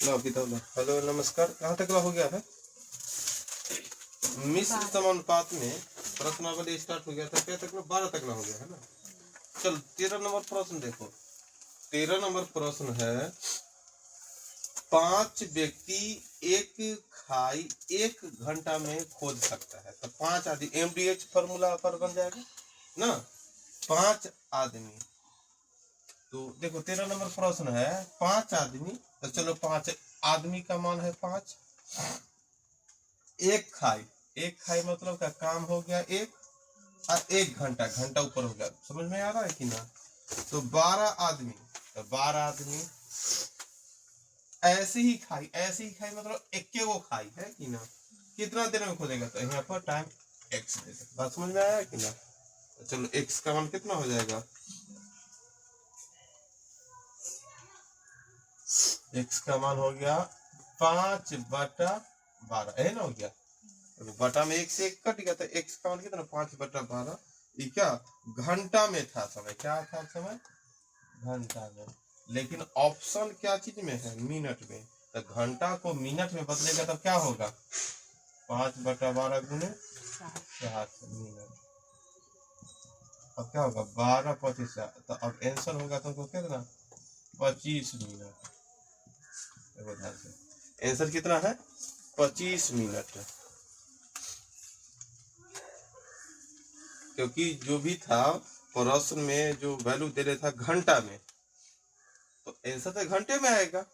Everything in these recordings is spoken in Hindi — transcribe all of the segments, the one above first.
हेलो नमस्कार। कहाँ तक हो गया है? मिश्र समानुपात में प्रश्नावली स्टार्ट हो गया था, क्या तक? 12 तक हो गया है ना। चल 13 नंबर प्रश्न देखो। 13 नंबर प्रश्न है, 5 व्यक्ति एक खाई 1 घंटा में खोज सकता है। तो 5 आदमी MDH फॉर्मूला पर बन जाएगा ना। 5 आदमी, तो देखो 13 नंबर प्रश्न है 5 आदमी, तो चलो 5 आदमी का मान है 5। एक खाई मतलब का काम हो गया 1 और 1 घंटा, घंटा ऊपर हो गया। समझ में आ रहा है कि ना। तो 12 आदमी, तो 12 आदमी ऐसे ही खाई मतलब एक वो खाई है कि ना। कितना देर में खोदेगा? तो यहाँ पर टाइम x दे दे। बात समझ में आया कि ना। तो चलो x का मान कितना हो जाएगा? x का मान हो गया 5/12 है ना, हो गया। तो बटा में 1 से 1 कट गया, तो x का मान कितना? 5/12। ये क्या घंटा में था समय? क्या था समय? घंटा में। लेकिन ऑप्शन क्या चीज में है? मिनट में। तो घंटा को मिनट में बदलेगा तो क्या होगा? 5/12 गुने 7 मिनट। अब क्या होगा? 12/25। तो अब आंसर होगा तुमको कितना? 25 मिनट। आंसर कितना है? 25 मिनट। क्योंकि जो भी था प्रश्न में जो वैल्यू दे रहा था घंटा में, तो आंसर तो घंटे में आएगा।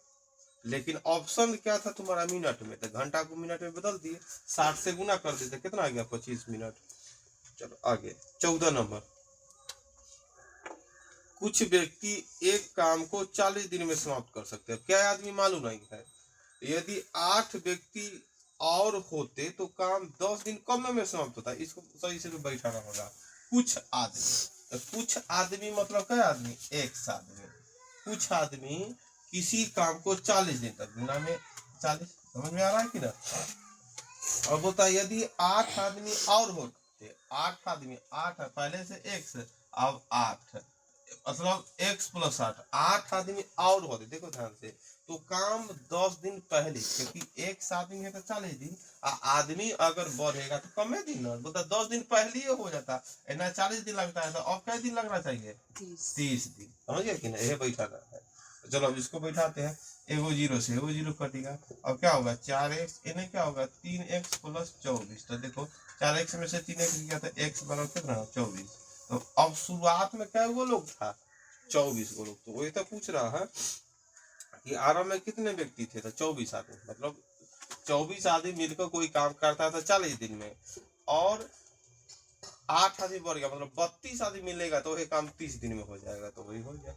लेकिन ऑप्शन क्या था तुम्हारा? मिनट में। तो घंटा को मिनट में बदल दिए, 60 से गुना कर देते, कितना आ गया? 25 मिनट। चलो आगे 14 नंबर। कुछ व्यक्ति एक काम को 40 दिन में समाप्त कर सकते हैं। क्या आदमी मालूम नहीं है? यदि 8 व्यक्ति और होते तो काम 10 दिन कम में समाप्त होता है। इसको सही से बैठाना होगा। कुछ आदमी, कुछ आदमी मतलब क्या आदमी? एक आदमी। कुछ आदमी किसी काम को 40 दिन तक, गुना में 40। समझ में आ रहा है कि ना। अब होता है यदि 8 आदमी और होते, 8 आदमी, 8 पहले से x, अब 8 मतलब x + 8 आदमी और होते। देखो ध्यान से, तो काम 10 दिन पहले, क्योंकि एक आदमी है तो 40 दिन, आदमी अगर बढ़ेगा तो कम दिन ना, बोलता 10 दिन पहले ही हो जाता है ना। 40 दिन लगता है, तो अब कितने दिन लगना चाहिए? 30 दिन। समझ गए कि ना। यह बैठाना है। चलो अब इसको बैठाते हैं। एगो जीरो से एगो जीरो कटेगा। अब क्या होगा? 4x, इन्हें क्या होगा? 3x + 24। तो देखो 4x में से 3x गया तो x बना कितना? 24। तो अब शुरुआत में क्या वो लोग था? 24 गो लोग। तो वही तो पूछ रहा है कि आरंभ में कितने व्यक्ति थे? तो 24 आदमी। मतलब 24 आदमी मिलकर कोई काम करता था 40 दिन में, और 8 आदमी बढ़ गया, मतलब 32 आदमी मिलेगा तो वही काम 30 दिन में हो जाएगा। तो वही हो गया।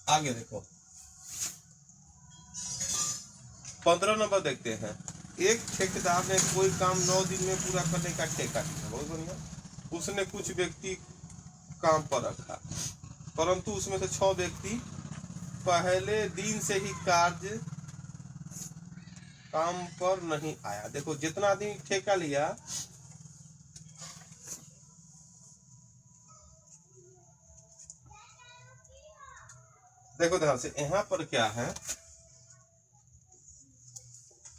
आगे देखो 15 नंबर देखते हैं। एक ठेकेदार ने कोई काम 9 दिन में पूरा करने का ठेका दिया। बहुत बढ़िया। उसने कुछ व्यक्ति काम पर रखा, परंतु उसमें से 6 व्यक्ति पहले दिन से ही काम पर नहीं आया। देखो जितना आदमी ठेका लिया, देखो ध्यान से, यहाँ पर क्या है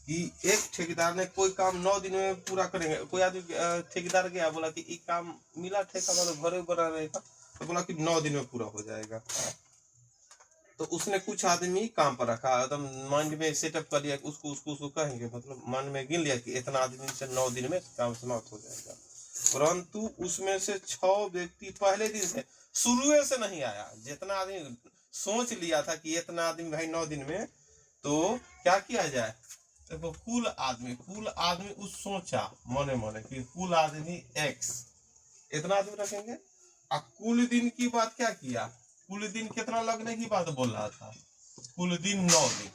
कि एक ठेकेदार ने कोई काम 9 दिन में पूरा करेंगे। कोई आदमी ठेकेदार गया, बोला कि ये काम मिला ठेका मतलब घरे बनाने का, तो बोला कि 9 दिन में पूरा हो जाएगा। तो उसने कुछ आदमी काम पर रखा, एकदम माइंड में सेटअप कर लिया, उसको कहेंगे, मतलब मन में गिन लिया कि इतना आदमी से 9 दिन में काम समाप्त हो जाएगा। परंतु उसमें से 6 व्यक्ति पहले दिन से, शुरू से नहीं आया। जितना आदमी सोच लिया था कि इतना आदमी भाई 9 दिन में, तो क्या किया जाए? देखो कुल आदमी उस सोचा मने मने कि कुल आदमी x, इतना आदमी रखेंगे। और कुल दिन की बात क्या किया? कुल दिन कितना लगने की बात बोल रहा था? कुल दिन 9 दिन।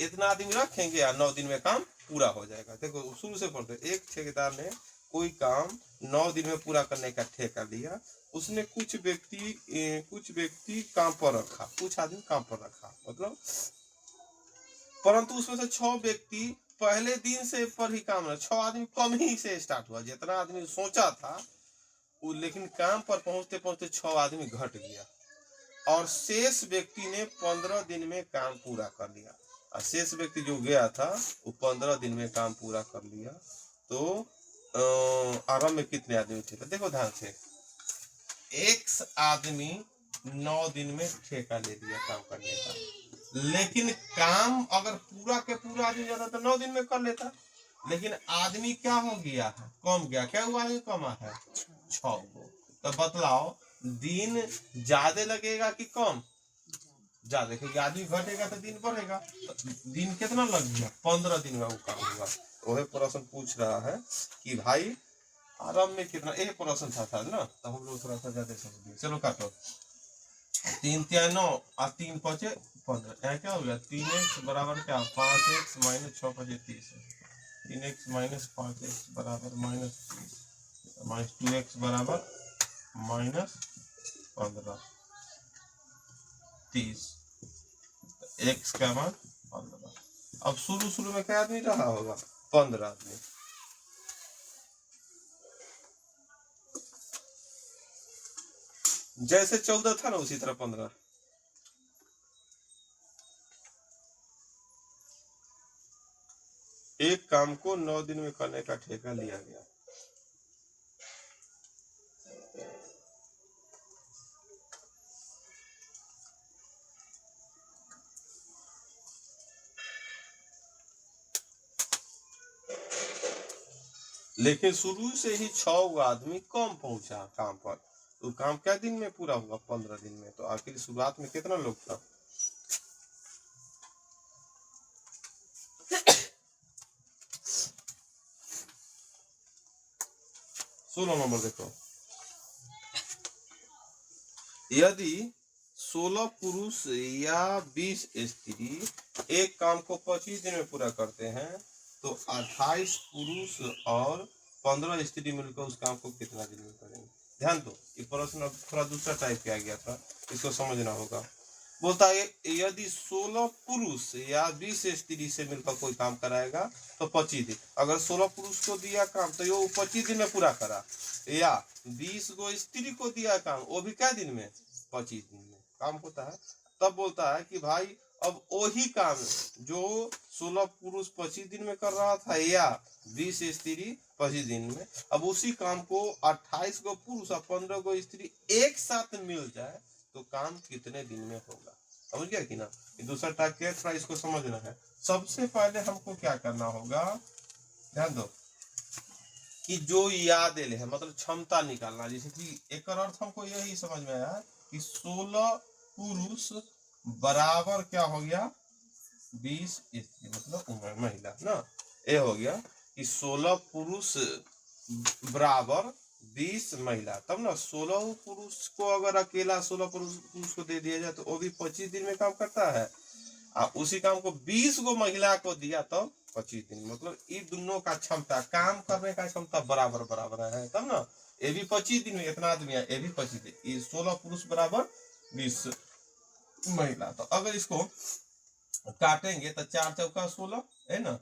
इतना आदमी रखेंगे या 9 दिन में काम पूरा हो जाएगा। देखो शुरू से पढ़ते, एक ठेकेदार ने कोई काम 9 दिन में पूरा करने का ठेका लिया। उसने कुछ व्यक्ति काम पर रखा, कुछ आदमी काम पर रखा, मतलब परंतु उसमें से 6 व्यक्ति पहले दिन से पर ही काम रहा। 6 आदमी कम ही से स्टार्ट हुआ, जितना आदमी सोचा था वो, लेकिन काम पर पहुंचते पहुंचते 6 आदमी घट गया और शेष व्यक्ति ने 15 दिन में काम पूरा कर लिया। और शेष व्यक्ति जो गया था वो 15 दिन में काम पूरा कर लिया। तो आरंभ में कितने आदमी थे? देखो ध्यान से, X आदमी 9 दिन में ठेका ले लिया काम करने का, लेकिन काम अगर पूरा के पूरा आदमी जाता तो 9 दिन में कर लेता। लेकिन आदमी क्या हो गया है? कम गया। क्या हुआ आदमी कमा है? 6 को। तो बतलाओ दिन ज्यादा लगेगा कि कम? ज्यादा, क्योंकि आदमी घटेगा तो दिन बढ़ेगा। तो दिन कितना लग गया? 15 दिन में वो काम हुआ। वही प्रश्न पूछ रहा है कि भाई आरंभ में कितना, एक प्रश्न था ना, तो हम लोग थोड़ा सा ज्यादा समझ गए। चलो काटो, 3 3 9 और 3 5 15, क्या हो गया? 3x बराबर क्या? 5x minus 6 5 30। 3x minus 5x बराबर माइनस 30, माइनस 2x बराबर माइनस 15 30, x का मान 15। अब शुरू में क्या आदमी रहा होगा? 15 आदमी। जैसे 14 था ना उसी तरह 15। एक काम को 9 दिन में करने का ठेका लिया गया। लेकिन शुरू से ही 6 आदमी कम पहुंचा काम पर, तो काम क्या दिन में पूरा हुआ? 15 दिन में। तो आखिर शुरुआत में कितना लोग था? 16 नंबर देखो, यदि 16 पुरुष या 20 स्त्री एक काम को 25 दिन में पूरा करते हैं तो 28 पुरुष और 15 स्त्री मिलकर उस काम को कितना दिन में करेंगे? ध्यान दो, ये प्रश्न अब थोड़ा दूसरा टाइप किया गया था, इसको समझना होगा। बोलता है यदि 16 पुरुष या 20 स्त्री से मिलकर कोई काम कराएगा तो 25 दिन। अगर 16 पुरुष को दिया काम तो वो 25 दिन में पूरा करा, या 20 को स्त्री को दिया काम, वो भी क्या दिन में? 25 दिन में काम होता है। तब बोलता है कि भाई अब वही काम जो 16 पुरुष 25 दिन में कर रहा था या 20 स्त्री 25 दिन में, अब उसी काम को 28 को पुरुष और 15 को स्त्री एक साथ मिल जाए तो काम कितने दिन में होगा? समझ गया कि ना? दूसरा टाइप के, थोड़ा इसको समझना है। सबसे पहले हमको क्या करना होगा, ध्यान दो, कि जो याद है मतलब क्षमता निकालना। जैसे कि एक अर्थ हमको यही समझ में आया कि 16 पुरुष बराबर क्या हो गया? 20 स्त्री, मतलब महिला ना। ये हो गया कि 16 पुरुष बराबर 20 महिला। तब ना 16 पुरुष को अगर अकेला 16 पुरुष को दे दिया जाए तो वो भी 25 दिन में काम करता है, और उसी काम को 20 को महिला को दिया तो 25 दिन। मतलब ये दोनों का क्षमता, काम करने का क्षमता बराबर बराबर है। तब ना ये भी 25 दिन में इतना आदमी है, ये भी 25 दिन, ये 16 पुरुष बराबर 20 महिला। तो अगर इसको काटेंगे तो 4 चौका 16 है ना,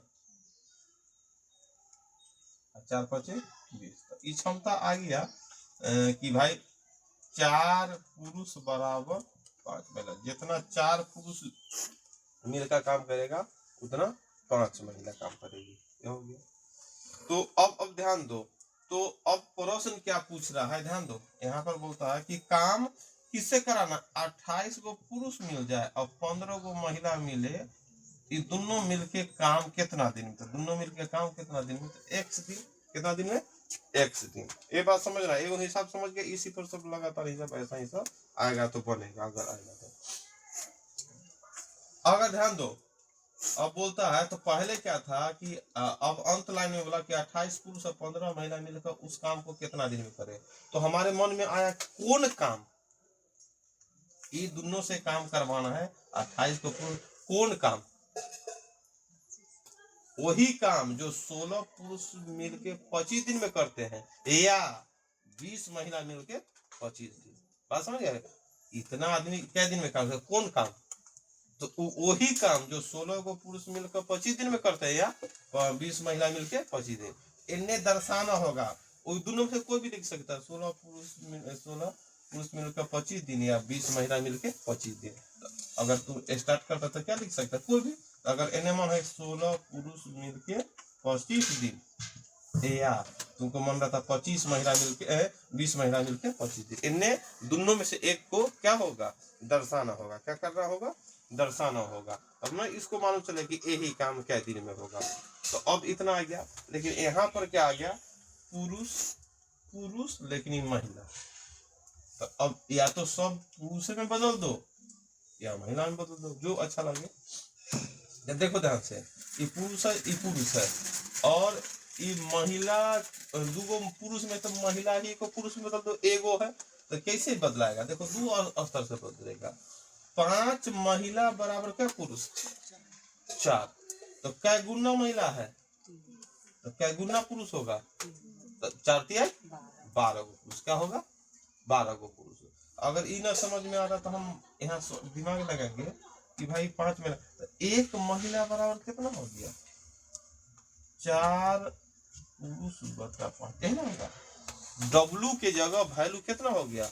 4 5 20। तो ये क्षमता आ गया कि भाई 4 पुरुष बराबर 5 महिला। जितना 4 पुरुष मिलकर काम करेगा उतना 5 महिला काम करेगी। ये हो गया। तो अब ध्यान दो, तो अब प्रश्न क्या पूछ रहा है? ध्यान दो, यहाँ पर बोलता है कि काम किससे कराना? 28 को पुरुष मिल जाए और 15 को महिला मिले, ये दोनों मिलके काम कितना दिन में? तो दोनों मिलके काम कितना दिन में? तो x दिन। कितना दिन में? x दिन। ये बात समझ रहा है? ये हिसाब समझ के इसी पर सब लगातार हिसाब ऐसा ही सब आएगा तो बनेगा। अगर आएगा तो अगर ध्यान दो, अब बोलता है तो पहले क्या था कि अब अंत लाइन में बोला कि 28 पुरुष और 15 महिला मिलकर उस काम को कितना दिन में करे। तो हमारे मन में आया कौन काम? ये दोनों से काम करवाना है 28 को पुरुष, कौन काम? वही काम जो 16 पुरुष मिलके 25 दिन में करते हैं या 20 महिला मिलके 25 दिन। बात समझ गए? इतना आदमी क्या दिन में काम करता है? कौन काम? तो वही काम जो 16 को पुरुष मिलकर 25 दिन में करते हैं या 20 महिला मिलके 25 दिन, इन्हें दर्शाना होगा। वो दोनों से कोई भी लिख सकता है, 16 पुरुष मिलकर 25 दिन या 20 महिला मिलके 25 दिन। अगर तू स्टार्ट करता तो क्या लिख सकता? कोई भी। अगर एनएम है 16 पुरुष मिलके 25 दिन या तुमको मन रहा था 25 महिला मिलके 20 महिला मिलके 25 दिन, इन्हें दोनों में से एक को क्या होगा? दर्शाना होगा। क्या करना होगा? दर्शाना होगा। अब ना इसको मालूम चले कि यही काम क्या दिन में होगा। तो अब इतना आ गया, लेकिन यहाँ पर क्या आ गया? पुरुष लेकिन महिला। तो अब या तो सब पुरुष में बदल दो या महिला में बदल दो, जो अच्छा लगे। देखो ध्यान से, ये पुरुष है और ये महिला, दो पुरुष में तो महिला ही को पुरुष में बदल दो, एगो है तो कैसे बदलाएगा? देखो दो स्तर से बदलेगा। 5 महिला बराबर क्या पुरुष? 4। तो क्या गुना महिला है तो क्या गुना पुरुष होगा? तो 4 तिहाई 12 गो पुरुष। क्या होगा? 12 गो पुरुष। अगर ये ना समझ में आ रहा तो हम यहाँ दिमाग लगाएंगे कि भाई 5 महिला, तो एक महिला बराबर कितना हो गया? 4 पुरुष बटा 5 है ना। डब्लू के जगह वैल्यू कितना हो गया?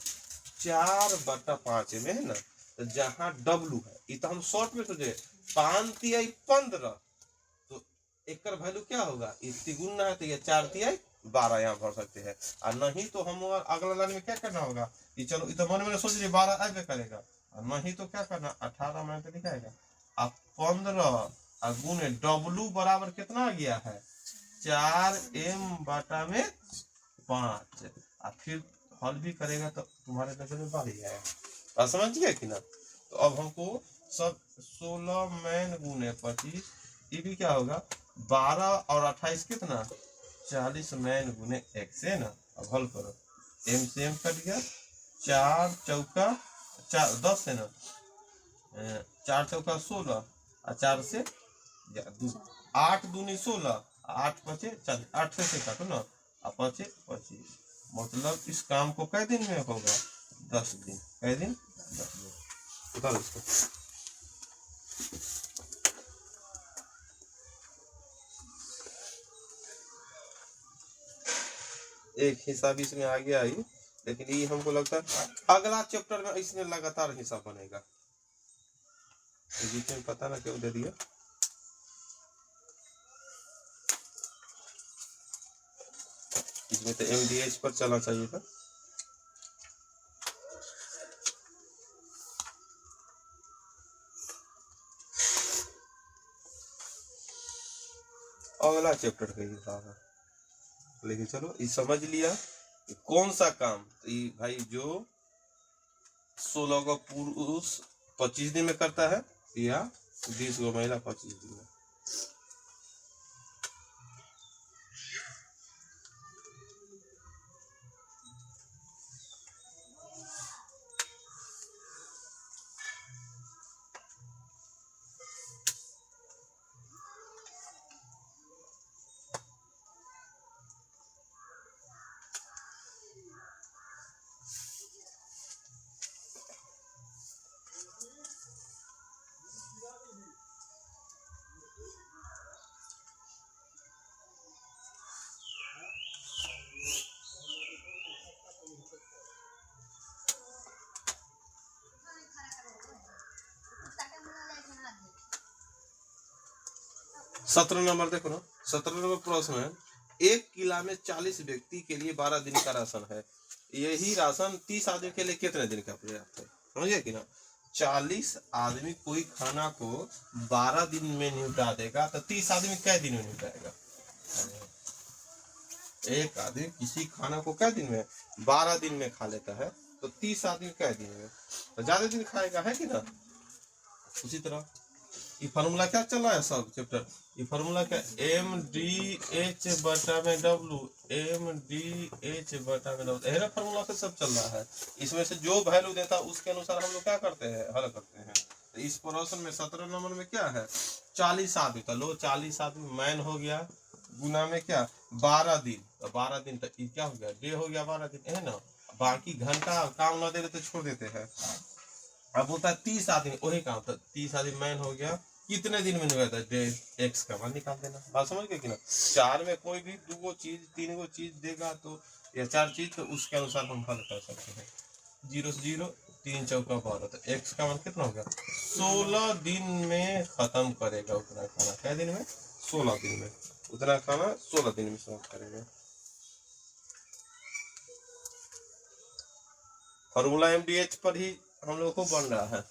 4/5 में है ना। तो जहाँ डब्लू है ये तो हम शॉर्ट में सोचे 5 तिहाई 15, तो एक वैल्यू क्या होगा? इतनी गुना है तो ये 4 तिहाई 12 यहाँ भर सकते हैं। और नहीं तो हम अगला लाइन में क्या करना होगा कि चलो ये तो मन में सोच रही 12 आगे करेगा, और नहीं तो क्या करना 18 में तो लिखाएगा। अब 15 गुने डब्लू बराबर कितना आ गया है? 4m/5। और फिर हल भी करेगा तो तुम्हारे नजर में बढ़ जाएगा। बात समझ गया कि ना? तो अब हमको सब 16 मैन गुने 25, ये भी क्या होगा? 12 और 28 कितना? 40 मैन गुने x है ना। अब हल करो, m से m कट गया, 4 चौका 10 है ना, 4 चौका 16 और 4 से 8 दूनी 16, 8 पचे 40, 8 से काटो ना, और 5 25। मतलब इस काम को कै दिन में होगा? 10 दिन। कै दिन? 10 दिन। उतारो इसको। एक हिसाब इसमें आ गया ही, लेकिन ये हमको लगता है अगला चैप्टर में इसमें लगातार हिसाब बनेगा। बीच में पता ना क्यों दे दिया। इसमें तो MDH पर चलना चाहिए था। अगला चैप्टर का हिसाब है, लेकिन चलो ये समझ लिया कि कौन सा काम। तो ये भाई जो 16 को पुरुष 25 दिन में करता है या 20 को महिला 25 दिन में। सत्रह नंबर देखो ना, 17 नंबर प्रश्न है, एक किला में 40 व्यक्ति के लिए 12 दिन का राशन है। यही राशन 30 आदमी के लिए कितने दिन का पर्याप्त है? समझिए कि ना, 40 आदमी कोई खाना को 12 दिन में निपटा देगा, तो 30 आदमी क्या दिन में निपटाएगा? एक आदमी किसी खाना को क्या दिन में? 12 दिन में खा लेता है, तो 30 आदमी क्या दिन में? तो ज्यादा दिन खाएगा, है कि ना। उसी तरह ये फार्मूला क्या चल रहा है सब चैप्टर, ये फार्मूला क्या? MDH/W, MDH/W, यही फार्मूला से सब चल रहा है। इसमें से जो वैल्यू देता है उसके अनुसार हम लोग क्या करते हैं? हल करते हैं। तो इस प्रश्न में 17 नंबर में क्या है 40 आदमी, तो लो 40 आदमी मैन हो गया, गुना में क्या 12 दिन, तो 12 दिन तो ये क्या हो गया डे हो गया 12 दिन है ना। बाकी घंटा काम ना दे रहे तो छोड़ देते हैं। अब होता है 30 आदमी वही काम, तो 30 आदमी मैन हो गया, कितने दिन में निकलता है डे एक्स का मान निकाल देना। बात समझ गए कि ना। 4 में कोई भी 2 चीज 3 चीज देगा तो या 4 चीज, तो उसके अनुसार हम हल कर सकते हैं। 0 से 0 3 चौका 12, तो एक्स का मान कितना होगा 16 दिन में खत्म करेगा उतना खाना। क्या दिन में 16 दिन में उतना खाना 16 दिन में समाप्त करेगा। फॉर्मूला एमडीएच पर ही हम लोग को बन रहा है।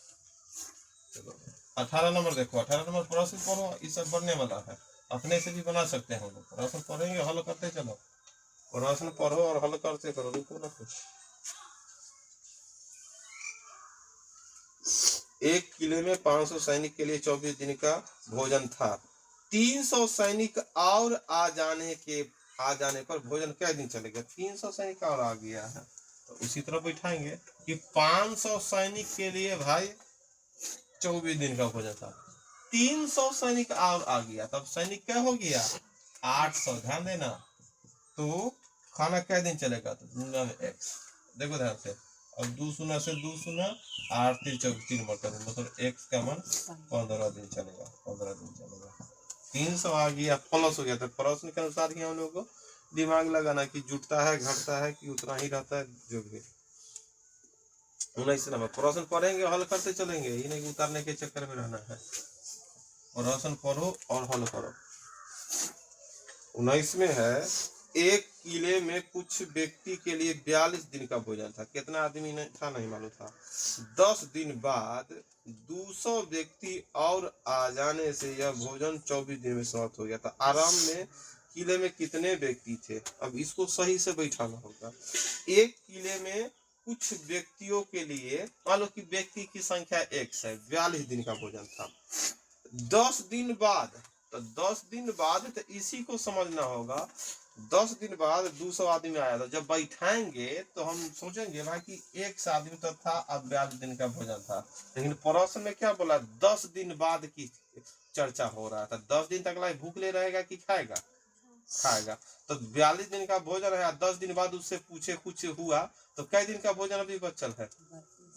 चलो 18 नंबर देखो, 18 नंबर प्रश्न पढ़ो, ये सब बनने वाला है, अपने से भी बना सकते हैं हम लोग। प्रश्न पढ़ेंगे हल करते चलो, प्रश्न पढ़ो और हल करते करो, रुको ना कुछ। 1 किले में 500 सैनिक के लिए 24 दिन का भोजन था। 300 सैनिक और आ जाने पर भोजन क्या दिन चलेगा। 300 सैनिक और आ गया है, तो उसी तरह बैठाएंगे कि 500 सैनिक के लिए भाई 24 दिन का भोजन था, 300 सैनिक और आ गया, तब सैनिक क्या हो गया 800। ध्यान देना, तो खाना क्या दिन चलेगा, तो गुना में एक्स। देखो ध्यान से, अब 2 शून्य से 2 शून्य 8 3 3 मतलब एक्स का मान 15 दिन चलेगा, 15 दिन चलेगा। 300 आ गया प्लस हो गया, तो प्रश्न के अनुसार ही हम लोग को दिमाग लगाना कि जुटता है घटता है कि उतना ही रहता है, जो भी 19 नंबर प्रश्न पढ़ेंगे हल करते चलेंगे, ये नहीं उतारने के चक्कर में रहना है। प्रश्न पढ़ो और हल करो। 19 में है 1 किले में कुछ व्यक्ति के लिए 42 दिन का भोजन था। कितना आदमी था नहीं मालूम था। 10 दिन बाद 200 व्यक्ति और आ जाने से यह भोजन 24 दिन में समाप्त हो गया था। आराम में किले में कितने व्यक्ति थे, अब इसको सही से बैठाना होगा। 1 किले में कुछ व्यक्तियों के लिए, मान लो कि व्यक्ति की संख्या x है, 42 दिन का भोजन था। 10 दिन बाद, तो 10 दिन बाद तो इसी को समझना होगा। 10 दिन बाद 200 आदमी आया था, जब बैठाएंगे तो हम सोचेंगे भाई कि 1 आदमी तो था, अब 42 दिन का भोजन था। लेकिन प्रश्न में क्या बोला 10 दिन बाद की चर्चा हो रहा था। 10 दिन तक लाई भूख ले रहेगा कि खाएगा, खाएगा। तो 42 दिन का भोजन है, 10 दिन बाद उससे पूछे कुछ हुआ तो कई दिन का भोजन अभी बचल है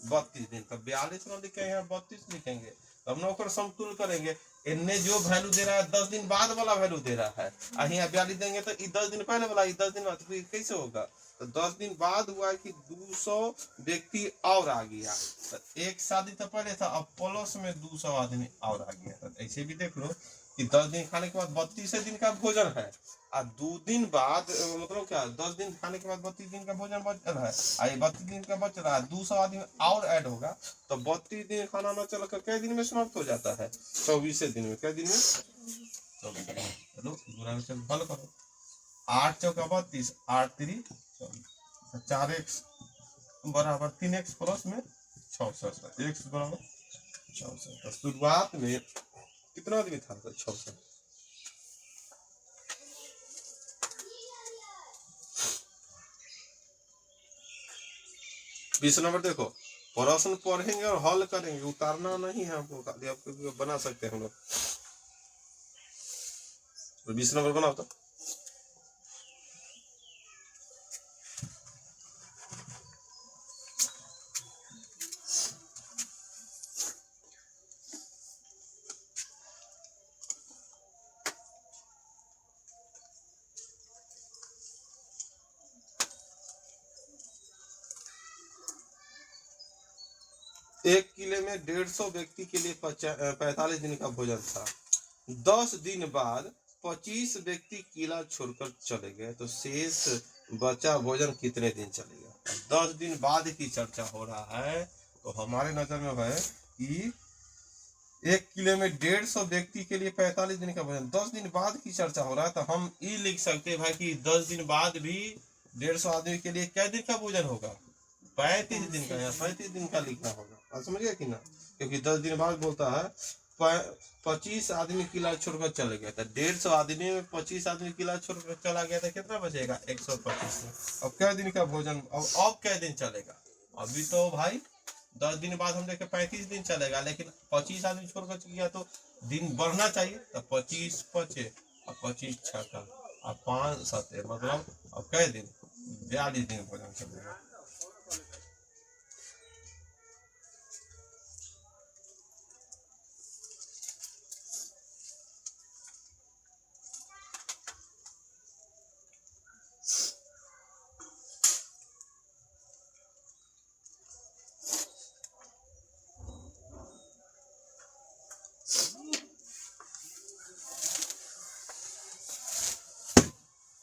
32 दिन का। 42 में लिखेंगे यहाँ 32 लिखेंगे, तो हम लोग समतुल करेंगे। इनने जो वैल्यू दे रहा है 10 दिन बाद वाला वैल्यू दे रहा है, यहाँ 42 देंगे तो 10 दिन पहले वाला 10 दिन बाद, तो कैसे होगा। तो 10 दिन बाद हुआ कि 200 व्यक्ति और आ गया, तो एक शादी तो पहले था, अब प्लस में 200 आदमी और आ गया। तो ऐसे भी देख लो कि 10 दिन खाने के बाद 32 दिन का भोजन है, और 2 दिन बाद मतलब क्या 10 दिन खाने के बाद 32 दिन का भोजन बच रहा है, और 32 दिन का बच रहा है, 200 आदमी और ऐड होगा, तो 32 दिन खाना न चल कर कई दिन में समाप्त हो जाता है 24 दिन में। कई दिन में 24 दिन। चलो गुना में चल हल करो। 8 चौका 32, 8 3 24, 4x बराबर 3x प्लस में 66, x बराबर 66। तो शुरुआत में कितना आदमी था 66। 20 नंबर देखो, प्रश्न पढ़ेंगे और हल करेंगे, उतारना नहीं है हमको, खाली आपको बना सकते हैं हम लोग। 20 नंबर बनाओ तो। एक किले में 150 व्यक्ति के लिए 45 दिन का भोजन था। 10 दिन बाद 25 व्यक्ति किला छोड़कर चले गए, तो शेष बचा भोजन कितने दिन चलेगा। 10 दिन बाद की चर्चा हो रहा है, तो हमारे नजर में है कि 1 किले में 150 व्यक्ति के लिए 45 दिन का भोजन, 10 दिन बाद की चर्चा हो रहा है, तो हम ये लिख सकते हैं भाई कि 10 दिन बाद भी 150 आदमी के लिए क्या दिन का भोजन होगा 35 दिन का, या 35 दिन का लिखना होगा। समझ गया कि ना, क्योंकि 10 दिन बाद बोलता है 25 आदमी किला छोड़कर चले गए, तो 150 आदमी में 25 आदमी किला छोड़कर चला गया, तो कितना बचेगा 125। अब क्या दिन का भोजन, अब क्या दिन चलेगा, अभी तो भाई 10 दिन बाद हम देखे 35 दिन चलेगा, लेकिन 25 आदमी छोड़कर किया तो दिन बढ़ना चाहिए। तो 25 पचे और 25 छका और 5 सते, मतलब अब कै दिन, 42 दिन भोजन चलेगा।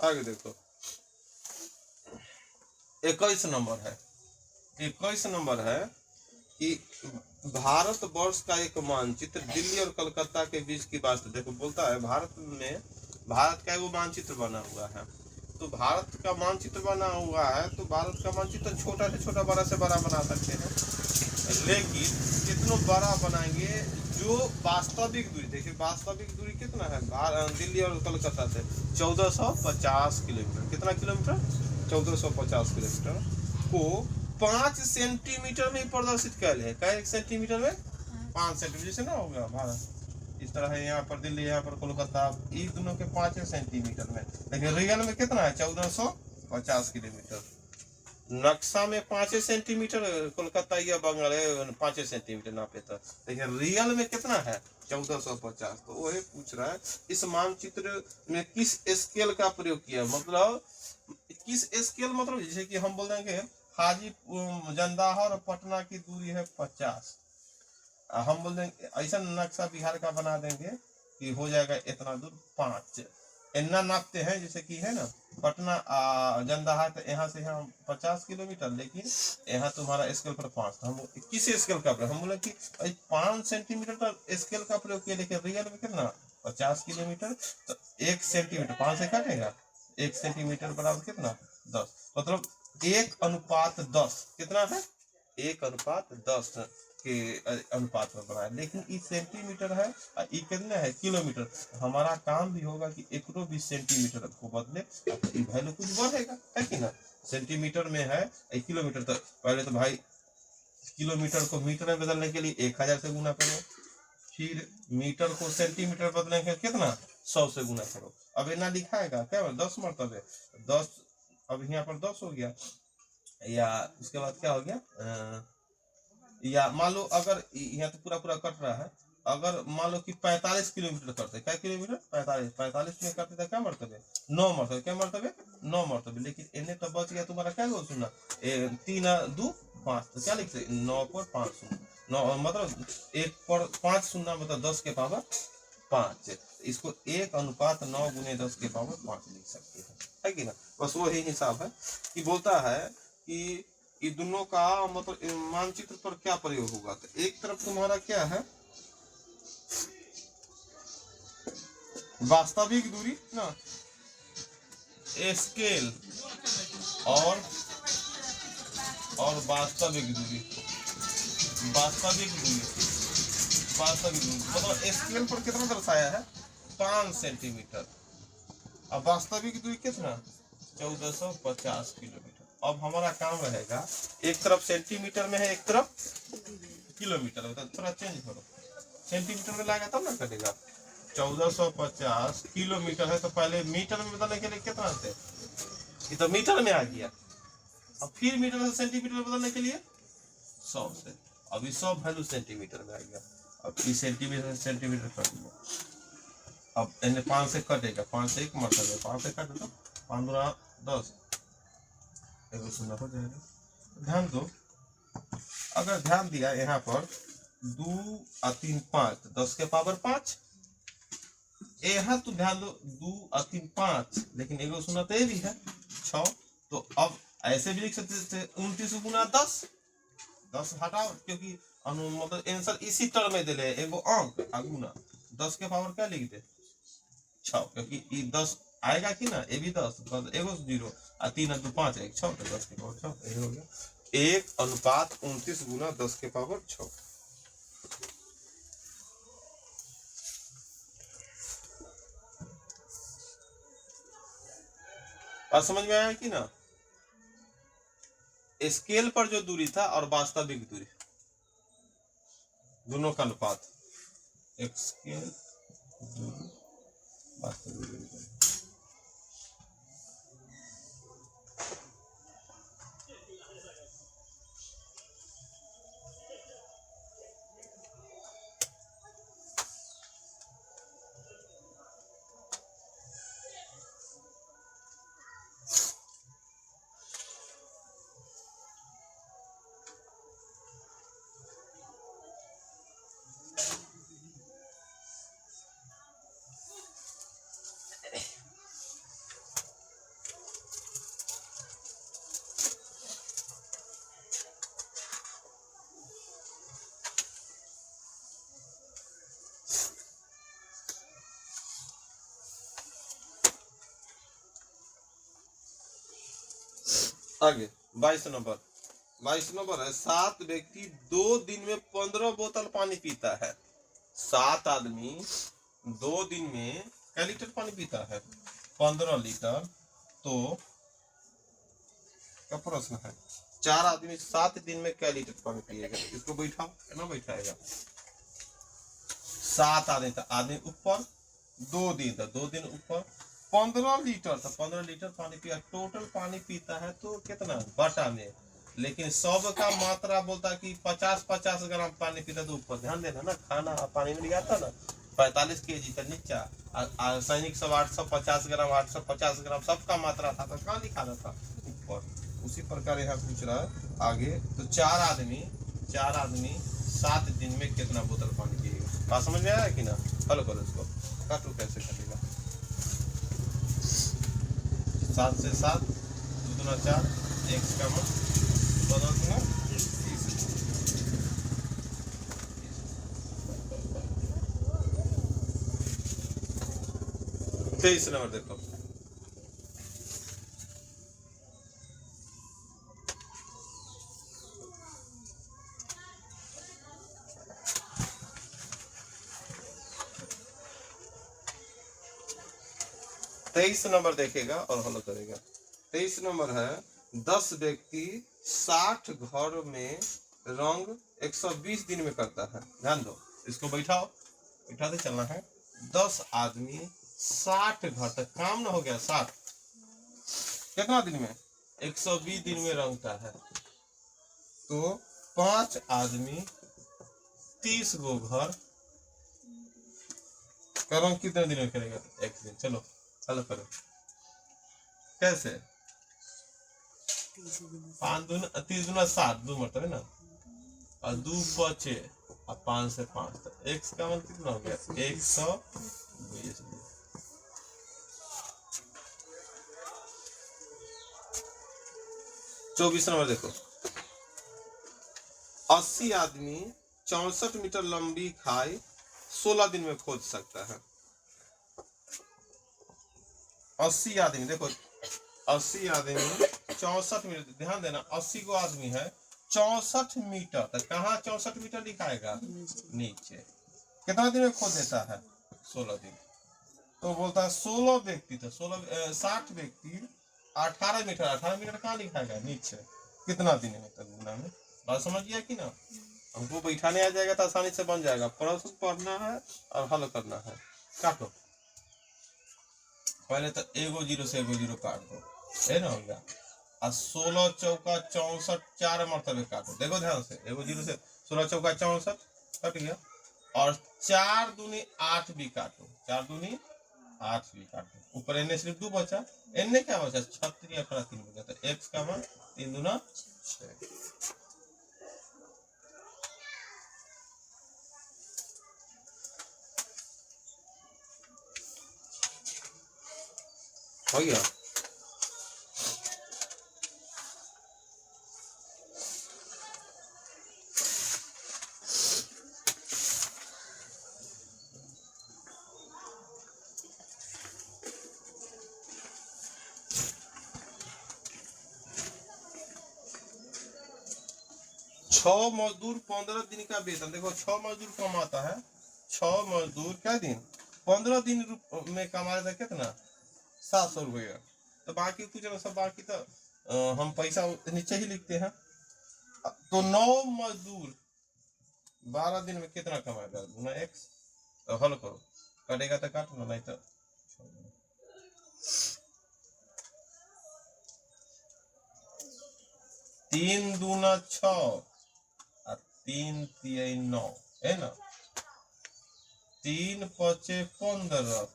आगे देखो 21 नंबर है। 21 नंबर है कि भारत वर्ष का एक मानचित्र दिल्ली और कलकत्ता के बीच की बात। देखो बोलता है भारत में, भारत का एक मानचित्र बना हुआ है। तो भारत का मानचित्र बना हुआ है तो भारत का मानचित्र छोटा से छोटा, बड़ा से बड़ा बना सकते हैं, लेकिन कितना बड़ा बनाएंगे जो वास्तविक दूरी, देखिए वास्तविक दूरी कितना है दिल्ली और कलकत्ता से 1450 किलोमीटर। कितना किलोमीटर? 1450 किलोमीटर को 5 सेंटीमीटर में प्रदर्शित कर ले। क्या 1 सेंटीमीटर में 5 सेंटीमीटर जैसे ना होगा भारत, इस तरह है। यहाँ पर दिल्ली, यहाँ पर कोलकाता, ये दोनों के 5 सेंटीमीटर में, लेकिन रियल में कितना है? 1450 किलोमीटर। नक्शा में 5 सेंटीमीटर, कोलकाता या बंगाल 5 सेंटीमीटर नापे था, लेकिन रियल में कितना है? 1450। तो वही पूछ रहा है इस मानचित्र में किस स्केल का प्रयोग किया, मतलब किस स्केल, मतलब जैसे कि हम बोल देंगे हाजीपुर जंदाहा और पटना की दूरी है 50, हम बोल देंगे ऐसा नक्शा बिहार का बना देंगे कि हो जाएगा इतना दूर 5, इतना नापते हैं जैसे कि है ना पटना जंदाहा, तो यहाँ से यहाँ 50 किलोमीटर, लेकिन यहाँ तुम्हारा स्केल पर 5। हम किस स्केल का प्रयोग, हम बोले कि 5 सेंटीमीटर का स्केल का प्रयोग किया, लेकिन रियल में कितना 50 किलोमीटर। तो 1 सेंटीमीटर 5 से काटेगा, 1 सेंटीमीटर बराबर कितना 10, मतलब 1:10। कितना है? 1:10 के अनुपात में बनाया, लेकिन ये सेंटीमीटर है और ये कितना है? किलोमीटर। हमारा काम भी होगा कि एक भी सेंटीमीटर को बदले तो ये वैल्यू कुछ बढ़ेगा, है कि ना। सेंटीमीटर में है, किलोमीटर। तो पहले तो भाई किलोमीटर को मीटर में बदलने के लिए 1000 से गुना करो, फिर मीटर को सेंटीमीटर बदलने के कितना 100 से गुना करो। अब इतना लिखाएगा क्या 10 मरतबे 10, अब यहाँ पर 10 हो गया, या उसके बाद क्या हो गया, या मान लो अगर यहाँ तो पूरा पूरा कट रहा है, अगर मान लो कि 45 किलोमीटर करते, क्या किलोमीटर 45 में करते, क्या मरतबे 9 मरतबे, क्या मरतबे 9 मरतबे, लेकिन इन्हें तो बच गया तुम्हारा क्या सुनना 3 2 5, तो क्या लिखते 9 पर 5 शून्य, 9 मतलब 1 पर 5 शून्य, मतलब 10 के पावर 5। इसको 1:9 × 10 के पावर 5 लिख सकते हैं, है कि ना। बस वही हिसाब है कि बोलता है कि ये दोनों का मतलब मानचित्र पर क्या प्रयोग होगा। तो एक तरफ तुम्हारा क्या है वास्तविक दूरी ना, स्केल और वास्तविक दूरी, वास्तविक दूरी मतलब स्केल पर कितना दर्शाया है 5 सेंटीमीटर, अब वास्तविक दूरी कितना 1450 किलोमीटर। अब हमारा काम रहेगा, एक तरफ सेंटीमीटर में है, एक तरफ किलोमीटर में, तो थोड़ा चेंज करो, सेंटीमीटर में लाएगा तब ना कटेगा। 1450 किलोमीटर है, तो पहले मीटर में बदलने के लिए कितना थे, ये तो मीटर में आ गया। अब फिर मीटर से सेंटीमीटर में बदलने के लिए 100 से, अभी 100 वैल्यू सेंटीमीटर में आ गया। अब इस सेंटीमीटर से सेंटीमीटर कट गया, अब इन्हें 5 से कटेगा, 5 से 1 मरतबा 5 से काट दो, 5 × 10 सुनना हो जाएगा। ध्यान दो, अगर ध्यान दिया यहाँ पर 2 और 3 5, 10 के पावर 5, यहाँ तो ध्यान दो 2 और 3 5, लेकिन एगो सुना तो ये भी है 6। तो अब ऐसे भी लिख सकते थे 29 × 10, 10 हटाओ, क्योंकि मतलब आंसर इसी टर्म में दिले, एगो अंक गुना 10 के पावर क्या लिख दे 6, क्योंकि ये 10 आएगा कि ना, ये भी 10 एगो 0 और 3 और 2 5 1 6, तो 10 के पावर 6 ये हो गया 1:29 × 10 के पावर 6। बात समझ में आया कि ना। स्केल पर जो दूरी था और वास्तविक दूरी, दोनों का अनुपात x के दूनी वास्तविक। आगे 22 नंबर है, 7 व्यक्ति 2 दिन में 15 बोतल पानी पीता है। 7 आदमी 2 दिन में क्या लीटर पानी पीता है? 15 लीटर। तो क्या प्रश्न है? 4 आदमी 7 दिन में क्या लीटर पानी पिएगा? इसको बैठाओ, ना बैठाएगा। 7 आदमी था, आदमी ऊपर, 2 दिन था, 2 दिन ऊपर, 15 लीटर था, 15 लीटर पानी पिया। टोटल पानी पीता है तो कितना बटा में, लेकिन सब का मात्रा बोलता है कि 50-50 ग्राम पानी पीता। तो ऊपर ध्यान देना ना, खाना पानी में लिया था ना 45 kg था नीचा, सैनिक सब 850 ग्राम 850 ग्राम सबका मात्रा था, तो कहाँ लिखा था ऊपर। उसी प्रकार यहाँ पूछ रहा है आगे। तो 4 आदमी 7 दिन में कितना बोतल पानी पिएगा? बात समझ में आया कि ना? हल करो इसको, काटो कैसे कटेगा। 7 से 7 2 दूना 4, x का मान 14 दूना 23 नंबर देखो। तेईस नंबर देखेगा और हल करेगा। 23 नंबर है, 10 व्यक्ति 60 घर में रंग 120 दिन में करता है। ध्यान दो, इसको बैठाओ, बैठाते चलना है। 10 आदमी 60 घर तक काम ना हो गया। 60 कितना दिन में? 120 दिन में रंगता है। तो 5 आदमी 30 गो घर का रंग कितने दिन में करेगा? 1 दिन। चलो हल करो कैसे? 5 दूना 30 दूना 7, 2 मरतबे ना, और 2 बचे और 5 से 5, तो x का मान कितना हो गया? 120। 24 नंबर देखो। 80 आदमी 64 मीटर लंबी खाई 16 दिन में खोद सकता है। 80 आदमी देखो, 80 आदमी 64 मीटर, ध्यान देना 80 को आदमी है 64 मीटर, तो कहाँ 64 मीटर दिखाएगा? नीचे। कितना दिन में खोद देता है? 16 दिन। तो बोलता है 16 व्यक्ति, तो 60 व्यक्ति 18 मीटर, 18 मीटर कहाँ दिखाएगा? नीचे। कितना दिन में? तो गुना में। बात समझ गया कि ना? हमको बैठाने आ जाएगा तो आसानी से बन जाएगा। प्रश्न पढ़ना है और हल करना है। काटो पहले, तो एगो 0 से एगो 0 काट दो, है ना? होगा 16 चौका 64, 4 मरतबे काटो। देखो ध्यान से, एगो 0 से 16 चौका 64 कट गया, और 4 दूनी 8 भी काटो, 4 दूनी 8 भी काटो। ऊपर एने सिर्फ 2 बचा, एने क्या बचा? 36 अठारह 3 बचा, तो x का मान 3 दूना 6। हो गया। छह मजदूर 15 दिन का वेतन। देखो 6 मजदूर कमाता है, 6 मजदूर क्या दिन 15 दिन में कमा रहा था कितना? 700 रुपया। तो बाकी कुछ ना, सब बाकी तो हम पैसा नीचे ही लिखते हैं। तो 9 मजदूर 12 दिन में कितना कमाएगा गुना x। तो हल करो, कटेगा तो काट लो, नहीं तो 3 दूना 6 और 3 तिया 9 है ना। 3 पचे 15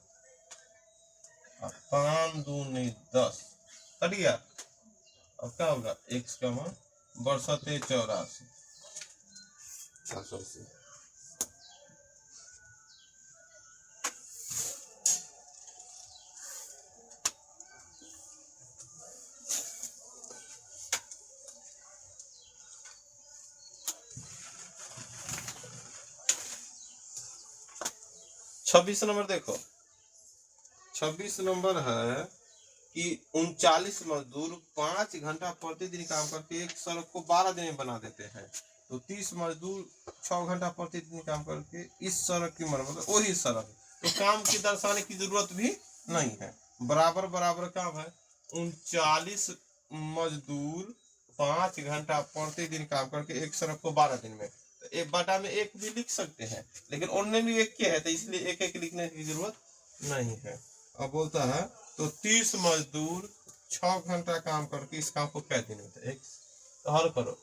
और 5 दूनी 10 कट गया। अब क्या होगा x का मान 62 84। 26 नंबर देखो, 26 नंबर है कि 39 मजदूर 5 घंटा प्रतिदिन काम करके एक सड़क को 12 दिन में बना देते हैं। तो 30 मजदूर 6 घंटा प्रतिदिन काम करके इस सड़क की मरम्मत, वही सड़क, तो काम की दर्शाने की जरूरत भी नहीं है, बराबर बराबर काम है। 39 मजदूर 5 घंटा प्रतिदिन काम करके एक सड़क को 12 दिन में, तो एक बटा में एक भी लिख सकते हैं, लेकिन उनने भी एक क्या है, तो इसलिए एक एक लिखने की जरूरत नहीं है। अब बोलता है तो 30 मजदूर 6 घंटा काम करके इस काम को क्या दिन होता है, एक। तो हल करो,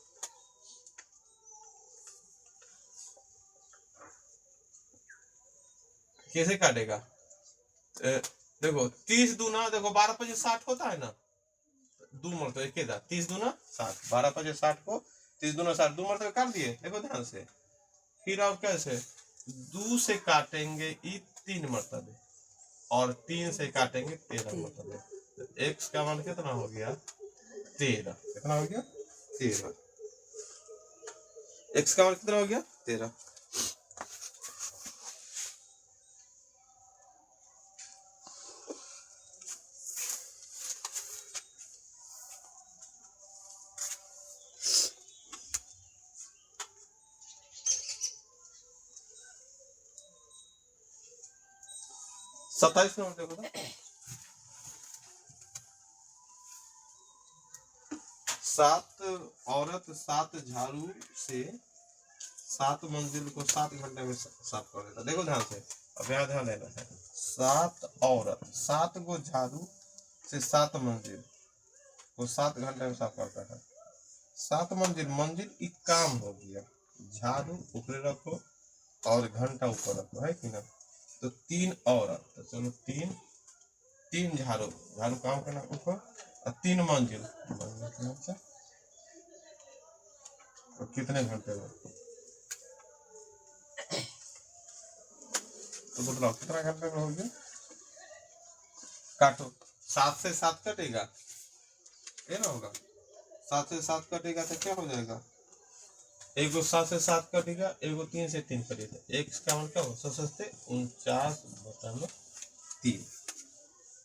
कैसे काटेगा। देखो 30 दूना, देखो 12 पचे 60 होता है ना, 2 मरते एक 30 दूना 60, 12 पचे 60 को 30 दूना 60 2 मरते काट दिए। देखो ध्यान से, फिर अब कैसे 2 से काटेंगे 3 मरतबे और 3 से काटेंगे 13 मरतबे। तो x का मान कितना हो गया 13। कितना हो गया 13। x का मान कितना हो गया 13। सत्ताईस नंबर देखो तो, 7 औरत 7 झाड़ू से 7 मंजिल को 7 घंटे में साफ कर देता। देखो ध्यान से, अब यहाँ ध्यान देना है, 7 औरत 7 को झाड़ू से 7 मंजिल को 7 घंटे में साफ करता है। 7 मंजिल, मंजिल एक काम हो गया, झाड़ू ऊपर रखो और घंटा ऊपर रखो, है कि ना। तो 3 औरत, तो चलो 3 झाड़ू, झाड़ू काम करना ऊपर, और 3 मंजिल, तो कितने घंटे में, तो बताओ कितना घंटे में हो गया। काटो, 7 से 7 कटेगा, ये ना होगा, 7 से 7 कटेगा तो क्या हो जाएगा, एगो 7 से 7 कटेगा, एगो 3 से 3 कटेगा। x का मान क्या हो सस्ते 49/3।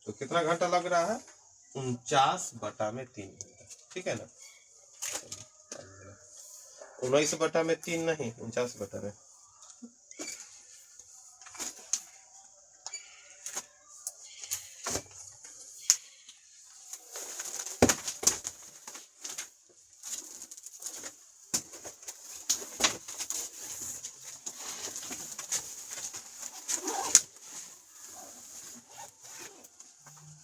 तो कितना घंटा लग रहा है 49/3 घंटा, ठीक है ना। 19/3 नहीं, 49/3।